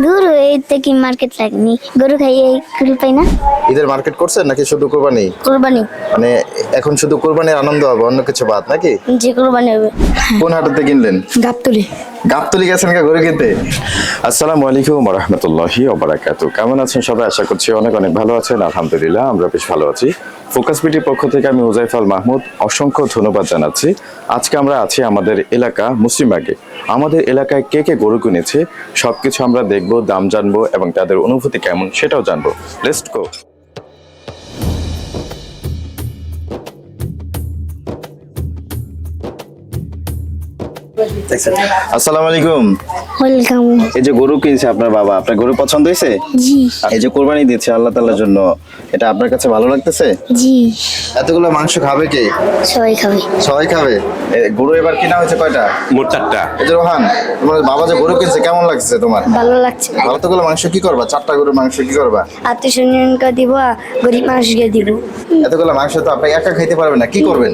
গরু এইতে কি মার্কেট লাগনি, গরু খাই এই গরু পাই না। ঈদের মার্কেট করছেন নাকি শুধু কোরবানি? কোরবানি। মানে এখন শুধু কোরবানির আনন্দ হবে, অন্য কিছু বাদ নাকি? যে কোরবানি হবে। কোন হাটেতে কিনলেন? গাবতলি। গাবতলি গেছেন কা গরু কিনতে? আসসালামু আলাইকুম ওয়া রাহমাতুল্লাহি ওয়া বারাকাতুহু। কেমন আছেন সবাই? আশা করছি অনেক অনেক ভালো আছেন। আলহামদুলিল্লাহ আমরা বেশ ভালো আছি। ফোকাস বিটির পক্ষ থেকে আমি হুজাইফাল মাহমুদ অসংখ্য ধন্যবাদ জানাচ্ছি। আজকে আমরা আছি আমাদের এলাকা মুসলিমবাগে। আমাদের এলাকায় কে কে গরু কিনেছে সবকিছু আমরা দেখব, দাম জানবো এবং তাদের অনুভূতি কেমন সেটাও জানবো। Let's go. আসসালামু আলাইকুম। ওয়েলকাম। এই যে গরু কিনছে আপনার বাবা, আপনার গরু পছন্দ হয়েছে? জি। এই যে কোরবানি দিচ্ছে আল্লাহ তাআলার জন্য, এটা আপনার কাছে ভালো লাগতেছে? জি। এতগুলো মাংস খাবে কে? সবাই খাবে। সবাই খাবে। গরু এবার কিনা হয়েছে কয়টা? মোট 4টা। এই যে রোহান, তোমার বাবা যে গরু কিনছে কেমন লাগছে তোমার? ভালো লাগছে। এতগুলো মাংস কি করবা? 4টা গরুর মাংস কি করবা? আত্মীয় স্বজনকে দিব, গরিব মানুষকে দিব। এতগুলো মাংস তো আপনি একা খাইতে পারবেন না, কি করবেন?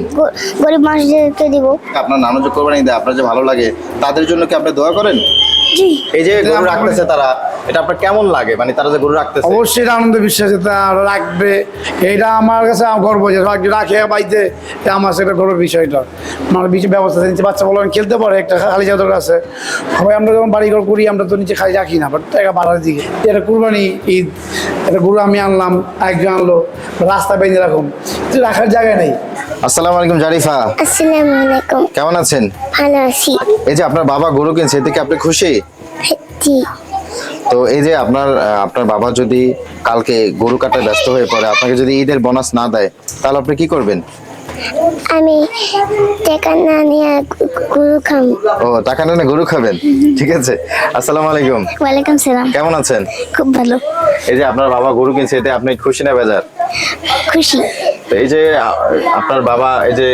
গরিব মানুষদেরকে দিব। আপনার নানু যে কোরবানি দেয়, আপনার যে ভালো লাগে, তাদের জন্য কি আপনি দোয়া করেন? জি। এই যে গরু রাখতেছে তারা, এটা আপনার কেমন লাগে? মানে তারা যে গরু রাখতেছে, অবশ্যই এটা আনন্দ বিশ্বাসে তারা রাখবে, এটা আমার কাছে গর্ব যে রাখে বাড়িতে, এটা আমার সেটা গর্বের বিষয়টা। আমার বিশেষ ব্যবস্থা নিচে বাচ্চা বলে খেলতে পারে, একটা খালি জায়গা দরকার আছে। সবাই আমরা যখন বাড়ি ঘর করি আমরা তো নিচে খালি রাখি না, বাট টাকা বাড়ার দিকে। এটা কুরবানি ঈদ, এটা গরু আমি আনলাম, একজন আনলো, রাস্তা বেঁধে রাখুন, রাখার জায়গা নেই। আসসালামু আলাইকুম জারিফা, আসসালামু আলাইকুম। কেমন আছেন? ভালো আছি। এই যে আপনার বাবা গরু কিনছে, এতে কি আপনি খুশি? জি। তো এই যে আপনার বাবা যদি কালকে গরু কাটায় ব্যস্ত হয়ে পড়ে, আপনাকে যদি ঈদের বোনাস না দেয়, তাহলে আপনি কি করবেন? আমি টাকা না নিয়ে গরু খাম। ও, টাকা না গরু খাবেন, ঠিক আছে। আসসালামু আলাইকুম। ওয়ালাইকুম সালাম। কেমন আছেন? খুব ভালো। এই যে আপনার বাবা গরু কিনছে, এতে আপনি খুশি না বেজার? খুশি। তো এই যে আপনার বাবা এই যে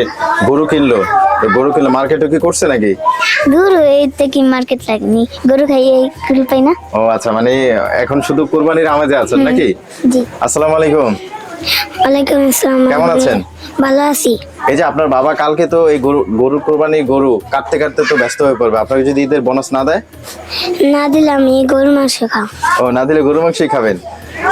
গরু কিনলো, তো গরু কিনলো মার্কেটে কি করছে নাকি? গরু এইতে কি মার্কেট লাগনি, গরু খাই এই গরু পাই না। ও আচ্ছা, মানে এখন শুধু কুরবানির আমেজে আছেন নাকি? জি। আসসালামু আলাইকুম। ওয়ালাইকুম আসসালাম। কেমন আছেন? ভালো আছি। এই যে আপনার বাবা কালকে তো এই গরু কোরবানি গরু কাটতে কাটতে তো ব্যস্ত হয়ে পড়বে, আপনাকে যদি ঈদের বোনাস না দেয়? না দিলে আমি গরু মাংস খাও। ও, না দিলে গরু মাংসই খাবেন।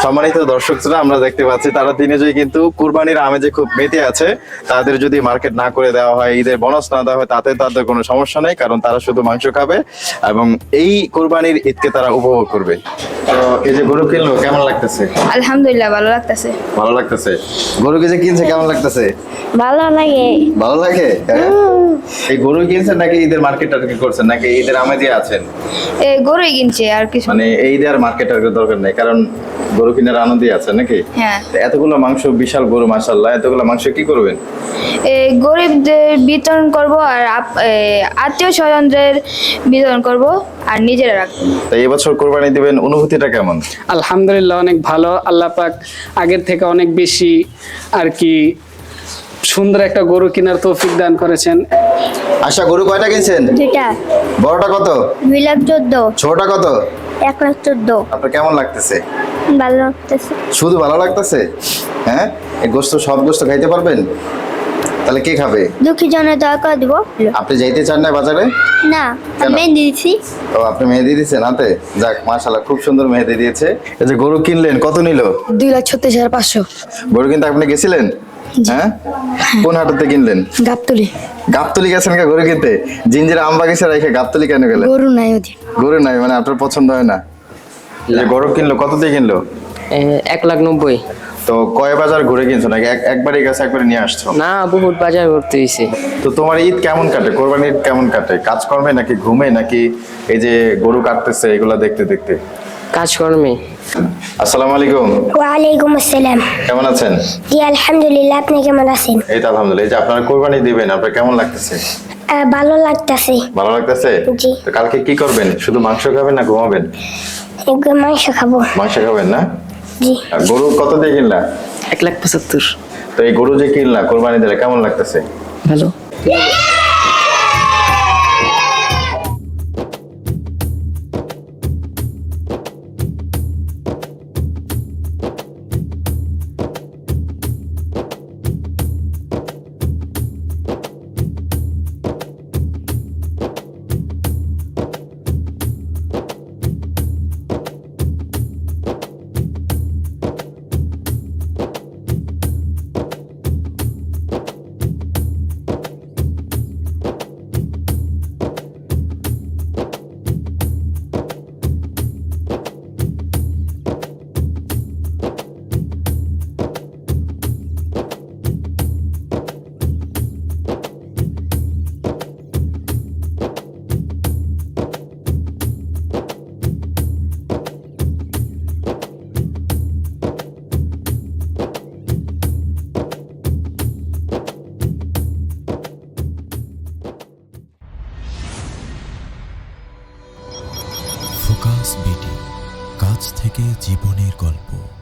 সম্মানিত দর্শকরা, আমরা দেখতে পাচ্ছি তারা দিনে যে কিন্তু কুরবানির আমেজে খুব মেতে আছে। তাদের যদি মার্কেট না করে দেওয়া হয়, ঈদের বোনাস না দেওয়া হয়, তাতে তাদের কোনো সমস্যা নেই, কারণ তারা শুধু মাংস খাবে এবং এই কুরবানির ঈদকে তারা উপভোগ করবে। তো এই যে গরু কিনলো, কেমন লাগতেছে? আলহামদুলিল্লাহ ভালো লাগতেছে। ভালো লাগতেছে। গরু যে কিনছে কেমন লাগতেছে? ভালো লাগে। ভালো লাগে? হ্যাঁ? এই গরু কিনছেন নাকি ঈদের মার্কেট টার্গেট করছেন, নাকি ঈদের আমেজে আছেন? গরুই কিনছে আর কিছু। মানে এই ঈদের আর মার্কেট টার্গেট দরকার নেই, কারণ গরু কিনার আনন্দই আছে নাকি? হ্যাঁ। তো এতগুলো মাংস, বিশাল গরু, মাশাআল্লাহ, এতগুলো মাংস কি করবেন? গরিবদের বিতরণ করব আর আত্মীয় স্বজনদের বিতরণ করব আর নিজেরা রাখবো। তো এই বছর কোরবানি দিবেন, অনুভূতিটা কেমন? আলহামদুলিল্লাহ অনেক ভালো। আল্লাহ পাক আগের থেকে অনেক বেশি আর কি সুন্দর একটা গরু কেনার তৌফিক দান করেছেন। আশা, গরু কয়টা কিনছেন? দুইটা। বড়টা কত? 2,14,000। ছোটটা কত? 1,14,000। আপনার কেমন লাগতেছে? ভালো লাগতেছে। শুধু ভালো লাগতেছে? হ্যাঁ, এই গোস্ত, সব গোস্ত খাইতে পারবেন? তাহলে কে খাবে? দুঃখী জনের দয়া করে দিব। আপনি যাইতে চান না বাজারে? না, কেন? আমি দিয়েছি। ও, আপনি মেহেদি দিয়েছেন হাতে? যাক, মাশাআল্লাহ, খুব সুন্দর মেহেদি দিয়েছে। এই যে গরু কিনলেন, কত নিল? 2,36,500। গরু কিনতে আপনি গেছিলেন? হ্যাঁ, কোন হাটেতে কিনলেন? গাবতলি। গাবতলি গেছেন কা গরু কিনতে? জিঞ্জিরা আম বাগিচা রেখে গাবতলি কেন গেলেন? গরু নাই ওদিন। গরু নাই মানে আপনার পছন্দ হয় না? এই যে গরু কিনলো, কত দিয়ে কিনলো? 1,90,000। তো কয় বাজার ঘুরে কিনছো নাকি একবারই গেছে একবারে নিয়ে আসছো? না, বহুত বাজার করতে হয়েছে। তো তোমার ঈদ কেমন কাটে, কোরবানির ঈদ কেমন কাটে? কাজকর্মে নাকি ঘুমে, নাকি এই যে গরু কাটতেছে এগুলা দেখতে দেখতে? কাজকর্মে। আসসালামু আলাইকুম। ওয়ালাইকুম আসসালাম। কেমন আছেন? জি আলহামদুলিল্লাহ, আপনি কেমন আছেন? এই তো আলহামদুলিল্লাহ। এই যে আপনারা কোরবানি দিবেন, আপনার কেমন লাগতেছে? ভালো লাগতেছে। ভালো লাগতেছে? জি। তো কালকে কি করবেন? শুধু মাংস খাবেন না ঘুমাবেন? মাংস খাবো। মাংস খাবেন না? জি। আর গরু কত দিয়ে কিনলা? 1,75,000। তো এই গরু যে কিনলা কোরবানি দিলে কেমন লাগতেছে? ভালো। থেকে জীবনের গল্প।